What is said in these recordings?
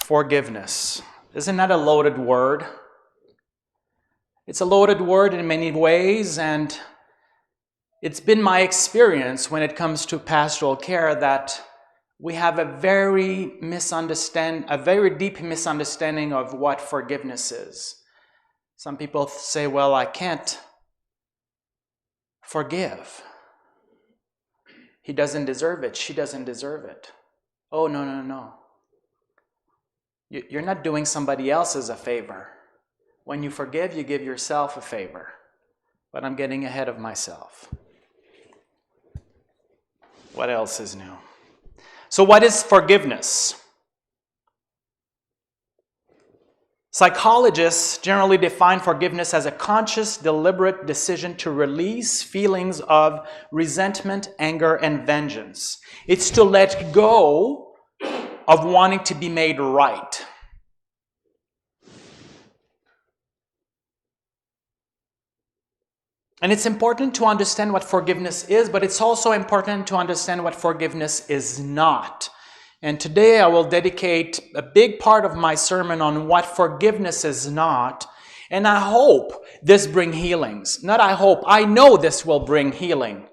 Forgiveness. Isn't that a loaded word? It's a loaded word in many ways, and it's been my experience when it comes to pastoral care that we have a very deep misunderstanding of what forgiveness is. Some people say, well, I can't forgive. He doesn't deserve it. She doesn't deserve it. Oh, no. You're not doing somebody else's a favor. When you forgive, you give yourself a favor. But I'm getting ahead of myself. What else is new? So what is forgiveness? Psychologists generally define forgiveness as a conscious, deliberate decision to release feelings of resentment, anger, and vengeance. It's to let go of wanting to be made right. And it's important to understand what forgiveness is, but it's also important to understand what forgiveness is not. And today I will dedicate a big part of my sermon on what forgiveness is not. And I hope this brings healings. Not I hope, I know this will bring healing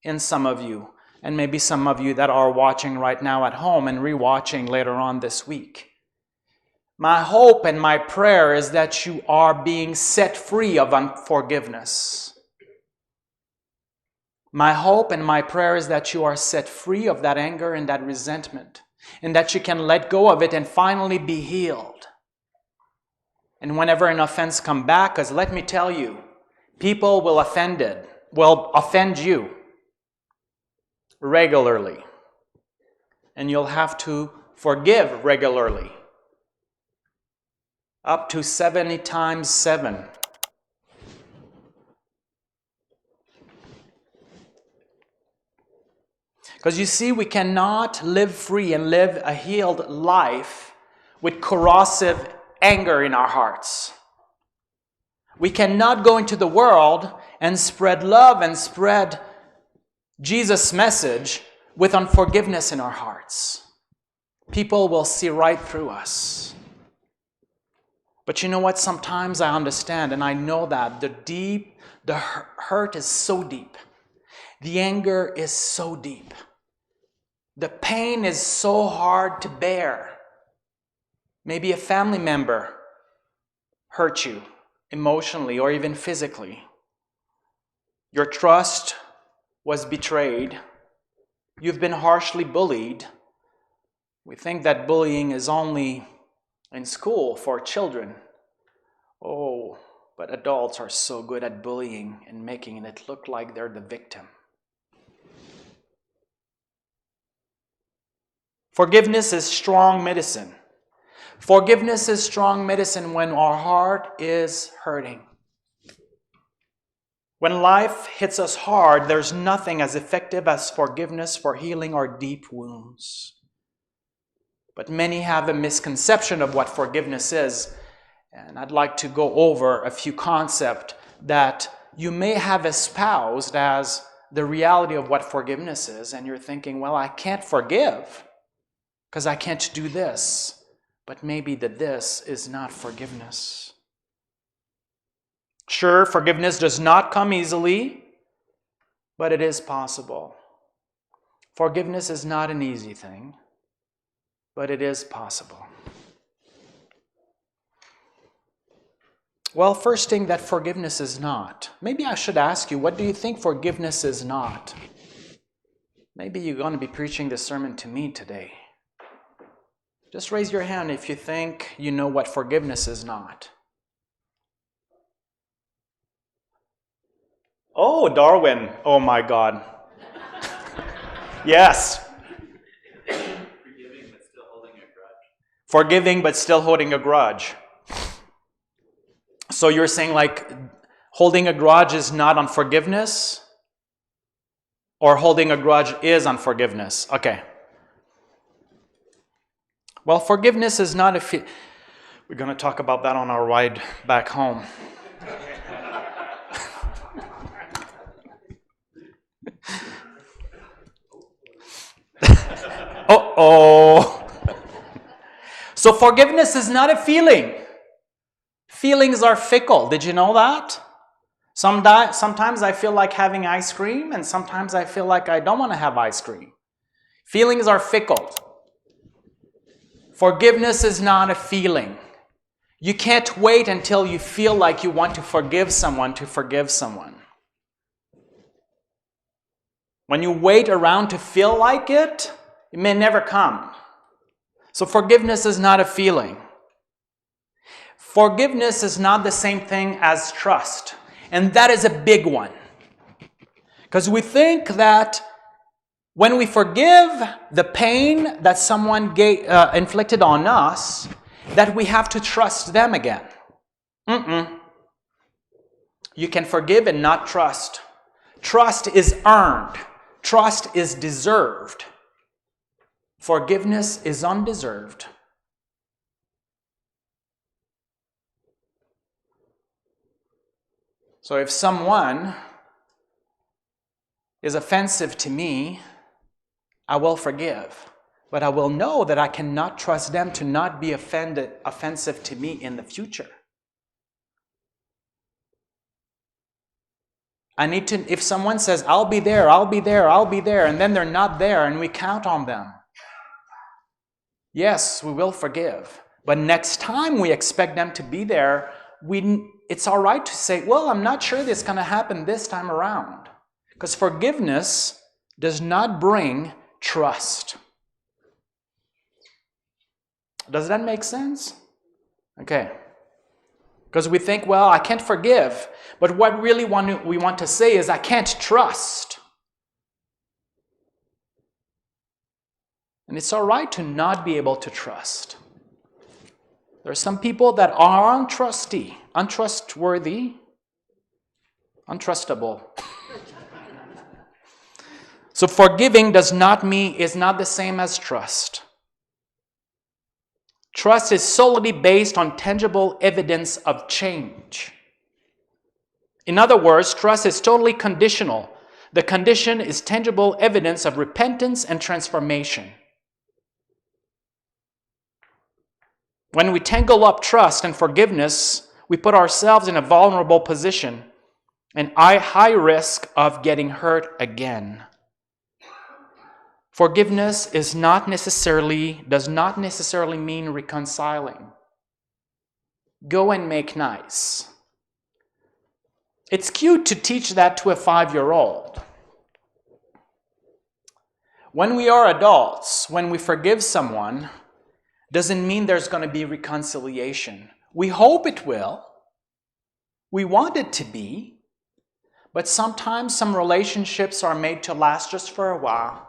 in some of you. And maybe some of you that are watching right now at home and rewatching later on this week. My hope and my prayer is that you are being set free of unforgiveness. My hope and my prayer is that you are set free of that anger and that resentment, and that you can let go of it and finally be healed. And whenever an offense comes back, because let me tell you, people will offend you regularly. And you'll have to forgive regularly. Up to 70 times 7. Because you see, we cannot live free and live a healed life with corrosive anger in our hearts. We cannot go into the world and spread love and spread Jesus' message with unforgiveness in our hearts. People will see right through us. But you know what? Sometimes I understand and I know that the hurt is so deep. The anger is so deep. The pain is so hard to bear. Maybe a family member hurt you emotionally or even physically. Your trust was betrayed. You've been harshly bullied. We think that bullying is only in school for children. Oh, but adults are so good at bullying and making it look like they're the victim. Forgiveness is strong medicine. Forgiveness is strong medicine when our heart is hurting. When life hits us hard, there's nothing as effective as forgiveness for healing our deep wounds. But many have a misconception of what forgiveness is. And I'd like to go over a few concepts that you may have espoused as the reality of what forgiveness is. And you're thinking, well, I can't forgive because I can't do this. But maybe this is not forgiveness. Sure, forgiveness does not come easily, but it is possible. Forgiveness is not an easy thing, but it is possible. Well, first thing that forgiveness is not. Maybe I should ask you, what do you think forgiveness is not? Maybe you're going to be preaching this sermon to me today. Just raise your hand if you think you know what forgiveness is not. Oh, Darwin. Oh my God. Yes. Forgiving but still holding a grudge. Forgiving but still holding a grudge. So you're saying like holding a grudge is not unforgiveness? Or holding a grudge is unforgiveness? Okay. Well, forgiveness is not we're going to talk about that on our ride back home. Uh-oh. So forgiveness is not a feeling. Feelings are fickle. Did you know that? Sometimes I feel like having ice cream, and sometimes I feel like I don't want to have ice cream. Feelings are fickle. Forgiveness is not a feeling. You can't wait until you feel like you want to forgive someone to forgive someone. When you wait around to feel like it, it may never come. So forgiveness is not a feeling. Forgiveness is not the same thing as trust. And that is a big one. Because we think that when we forgive the pain that someone inflicted on us, that we have to trust them again. You can forgive and not trust. Trust is earned. Trust is deserved. Forgiveness is undeserved. So if someone is offensive to me, I will forgive. But I will know that I cannot trust them to not be offensive to me in the future. I need to, if someone says, I'll be there, I'll be there, I'll be there, and then they're not there and we count on them. Yes, we will forgive. But next time we expect them to be there, it's all right to say, well, I'm not sure this is going to happen this time around. Because forgiveness does not bring trust. Does that make sense? Okay. Because we think, well, I can't forgive. But what really we want to say is, I can't trust. And it's all right to not be able to trust. There are some people that are untrustworthy, untrustable. So forgiving is not the same as trust. Trust is solely based on tangible evidence of change. In other words, trust is totally conditional. The condition is tangible evidence of repentance and transformation. When we tangle up trust and forgiveness, we put ourselves in a vulnerable position and high risk of getting hurt again. Forgiveness does not necessarily mean reconciling. Go and make nice. It's cute to teach that to a 5-year-old. When we are adults, when we forgive someone, doesn't mean there's going to be reconciliation. We hope it will. We want it to be. But sometimes some relationships are made to last just for a while.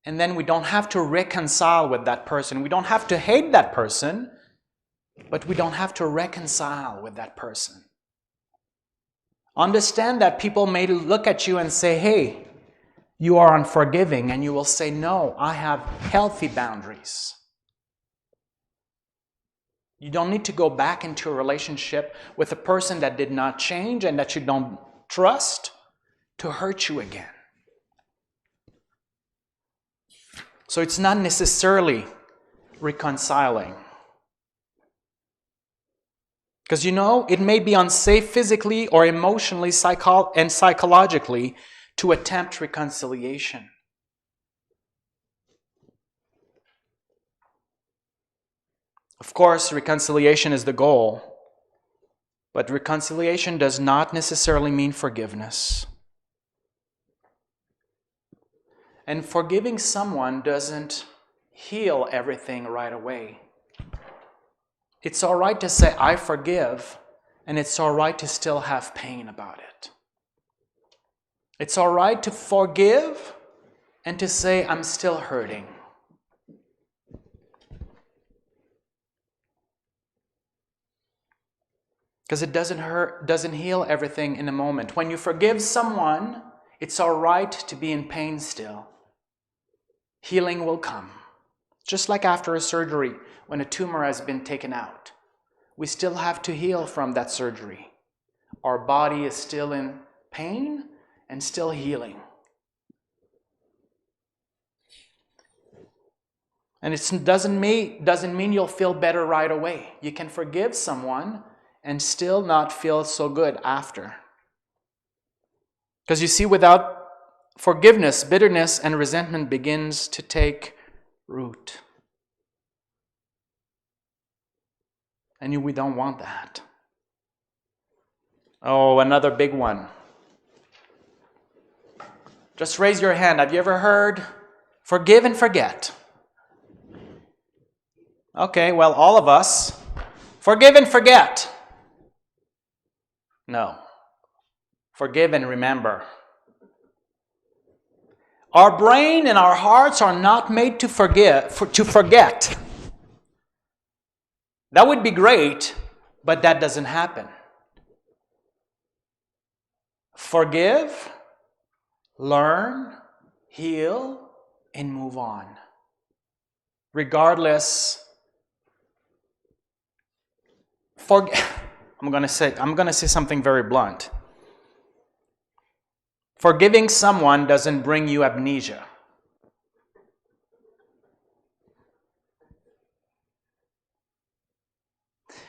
And then we don't have to reconcile with that person. We don't have to hate that person, but we don't have to reconcile with that person. Understand that people may look at you and say, hey, you are unforgiving, and you will say, no, I have healthy boundaries. You don't need to go back into a relationship with a person that did not change and that you don't trust to hurt you again. So it's not necessarily reconciling. Because it may be unsafe physically or emotionally and psychologically to attempt reconciliation. Of course, reconciliation is the goal, but reconciliation does not necessarily mean forgiveness. And forgiving someone doesn't heal everything right away. It's all right to say, I forgive, and it's all right to still have pain about it. It's all right to forgive and to say, I'm still hurting. Because it doesn't heal everything in a moment. When you forgive someone, it's all right to be in pain still. Healing will come. Just like after a surgery, when a tumor has been taken out. We still have to heal from that surgery. Our body is still in pain and still healing. And it doesn't mean you'll feel better right away. You can forgive someone and still not feel so good after. Because you see, without forgiveness, bitterness and resentment begins to take root. And we don't want that. Oh, another big one. Just raise your hand. Have you ever heard forgive and forget? Okay, well, all of us. Forgive and forget. No. Forgive and remember. Our brain and our hearts are not made to forget. That would be great, but that doesn't happen. Forgive, learn, heal, and move on. Regardless, I'm going to say something very blunt. Forgiving someone doesn't bring you amnesia.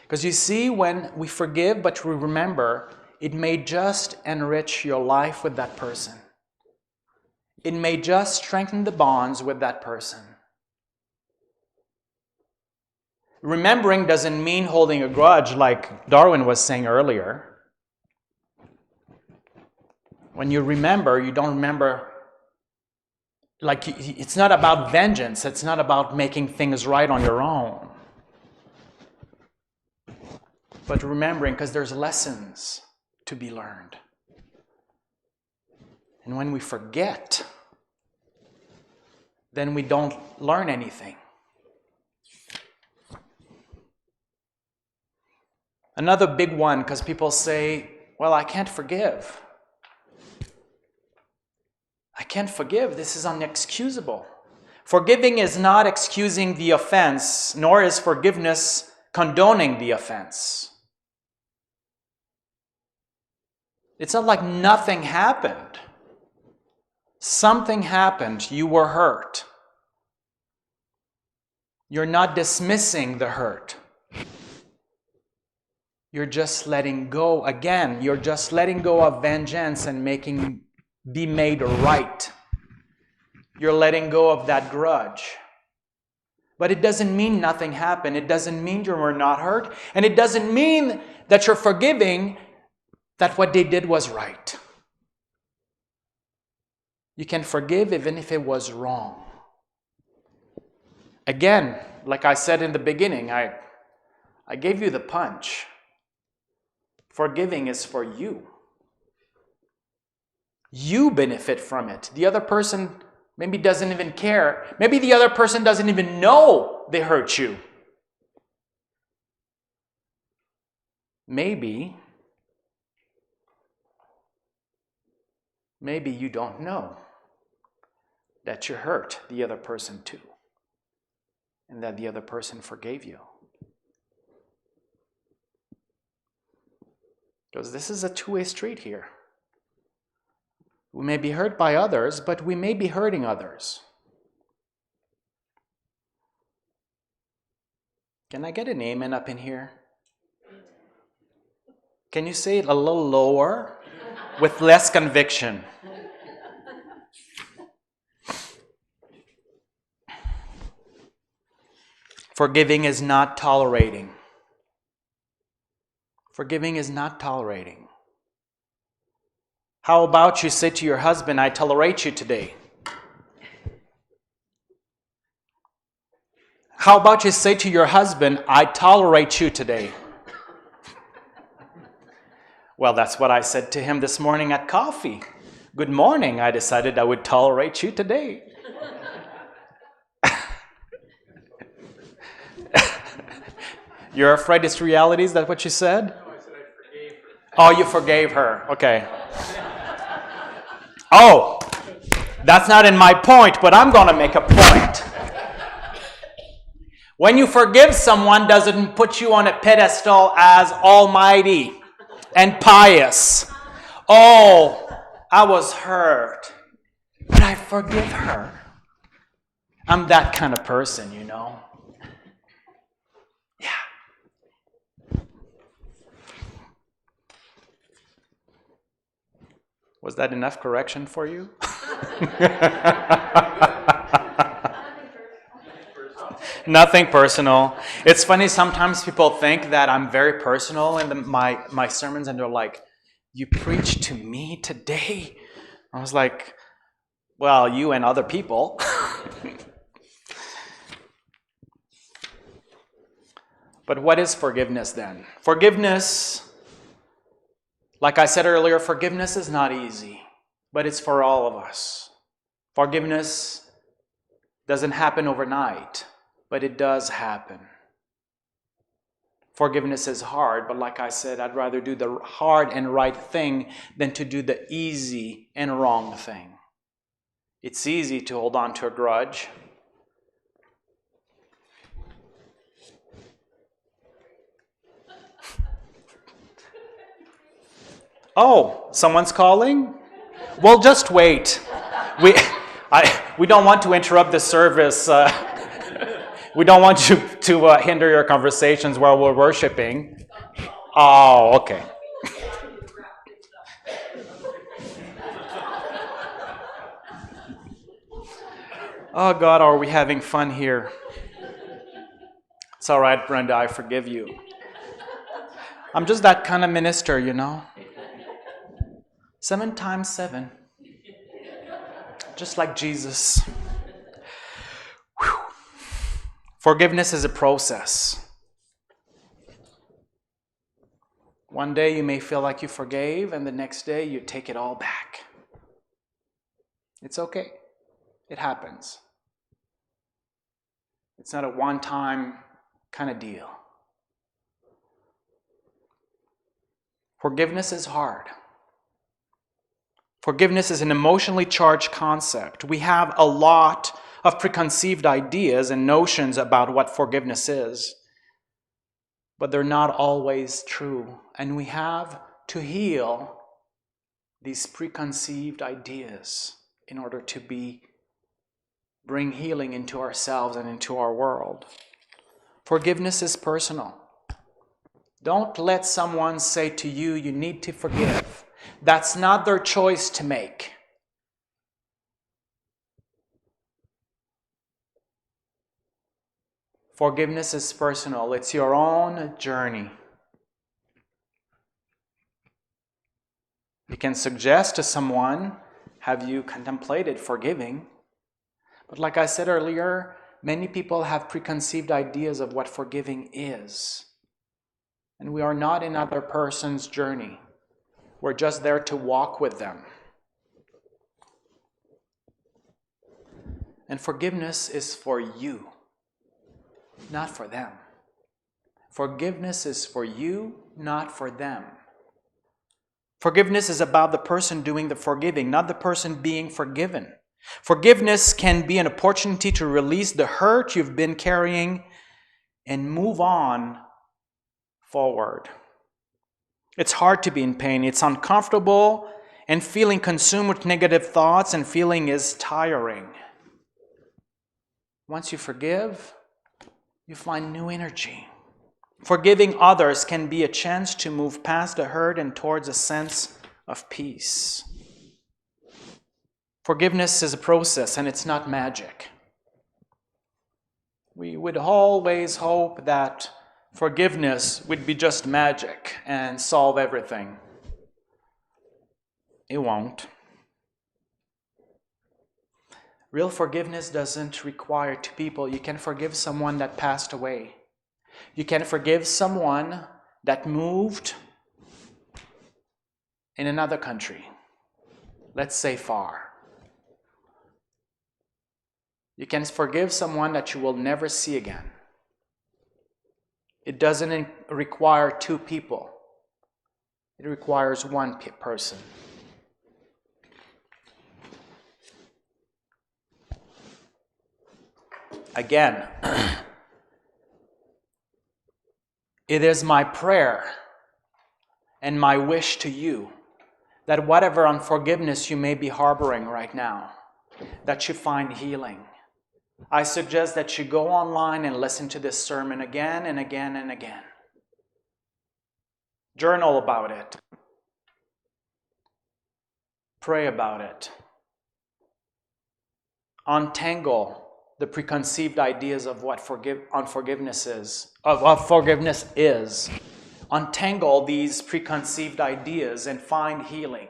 Because you see, when we forgive but we remember, it may just enrich your life with that person. It may just strengthen the bonds with that person. Remembering doesn't mean holding a grudge, like Darwin was saying earlier. When you remember, you don't remember. Like, it's not about vengeance. It's not about making things right on your own. But remembering, because there's lessons to be learned. And when we forget, then we don't learn anything. Another big one, because people say, well, I can't forgive. I can't forgive. This is inexcusable. Forgiving is not excusing the offense, nor is forgiveness condoning the offense. It's not like nothing happened. Something happened. You were hurt. You're not dismissing the hurt. You're just letting go. Again, you're just letting go of vengeance and be made right. You're letting go of that grudge. But it doesn't mean nothing happened. It doesn't mean you were not hurt. And it doesn't mean that you're forgiving that what they did was right. You can forgive even if it was wrong. Again, like I said in the beginning, I gave you the punch. Forgiving is for you. You benefit from it. The other person maybe doesn't even care. Maybe the other person doesn't even know they hurt you. Maybe you don't know that you hurt the other person too, and that the other person forgave you. Because this is a two-way street here. We may be hurt by others, but we may be hurting others. Can I get an amen up in here? Can you say it a little lower with less conviction? Forgiving is not tolerating. Forgiving is not tolerating. How about you say to your husband, I tolerate you today? How about you say to your husband, I tolerate you today? Well, that's what I said to him this morning at coffee. Good morning, I decided I would tolerate you today. You're afraid it's reality? Is that what you said? No, I said I forgave her. Oh, you forgave her. Okay. Oh, that's not in my point, but I'm going to make a point. When you forgive someone, doesn't put you on a pedestal as almighty and pious. Oh, I was hurt, but I forgive her. I'm that kind of person, you know. Yeah. Was that enough correction for you? Nothing personal. It's funny, sometimes people think that I'm very personal in my sermons, and they're like, you preached to me today? I was like, well, you and other people. But what is forgiveness then? Forgiveness, like I said earlier, forgiveness is not easy, but it's for all of us. Forgiveness doesn't happen overnight, but it does happen. Forgiveness is hard, but like I said, I'd rather do the hard and right thing than to do the easy and wrong thing. It's easy to hold on to a grudge. Oh, someone's calling? Well, just wait. We don't want to interrupt the service. We don't want you to hinder your conversations while we're worshiping. Oh, okay. Oh, God, are we having fun here? It's all right, Brenda, I forgive you. I'm just that kind of minister, you know. 7 times 7. Just like Jesus. Whew. Forgiveness is a process. One day you may feel like you forgave, and the next day you take it all back. It's okay. It happens. It's not a one-time kind of deal. Forgiveness is hard. Forgiveness is an emotionally charged concept. We have a lot of preconceived ideas and notions about what forgiveness is, but they're not always true. And we have to heal these preconceived ideas in order to bring healing into ourselves and into our world. Forgiveness is personal. Don't let someone say to you, you need to forgive. That's not their choice to make. Forgiveness is personal. It's your own journey. You can suggest to someone, have you contemplated forgiving? But like I said earlier, many people have preconceived ideas of what forgiving is. And we are not in another person's journey. We're just there to walk with them. And forgiveness is for you, not for them. Forgiveness is for you, not for them. Forgiveness is about the person doing the forgiving, not the person being forgiven. Forgiveness can be an opportunity to release the hurt you've been carrying and move on forward. It's hard to be in pain. It's uncomfortable, and feeling consumed with negative thoughts and feeling is tiring. Once you forgive, you find new energy. Forgiving others can be a chance to move past the hurt and towards a sense of peace. Forgiveness is a process and it's not magic. We would always hope that forgiveness would be just magic and solve everything. It won't. Real forgiveness doesn't require two people. You can forgive someone that passed away. You can forgive someone that moved in another country. Let's say far. You can forgive someone that you will never see again. It doesn't require two people. It requires one person. Again, it is my prayer and my wish to you that whatever unforgiveness you may be harboring right now, that you find healing, I suggest that you go online and listen to this sermon again and again and again. Journal about it. Pray about it. Untangle the preconceived ideas of what forgiveness is. Untangle these preconceived ideas and find healing.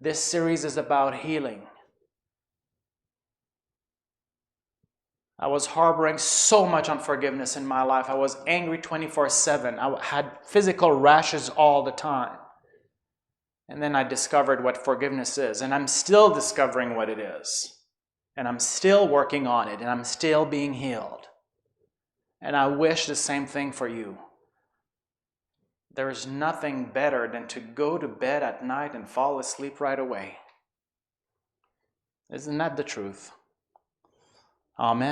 This series is about healing. I was harboring so much unforgiveness in my life. I was angry 24/7. I had physical rashes all the time. And then I discovered what forgiveness is. And I'm still discovering what it is. And I'm still working on it. And I'm still being healed. And I wish the same thing for you. There is nothing better than to go to bed at night and fall asleep right away. Isn't that the truth? Amen.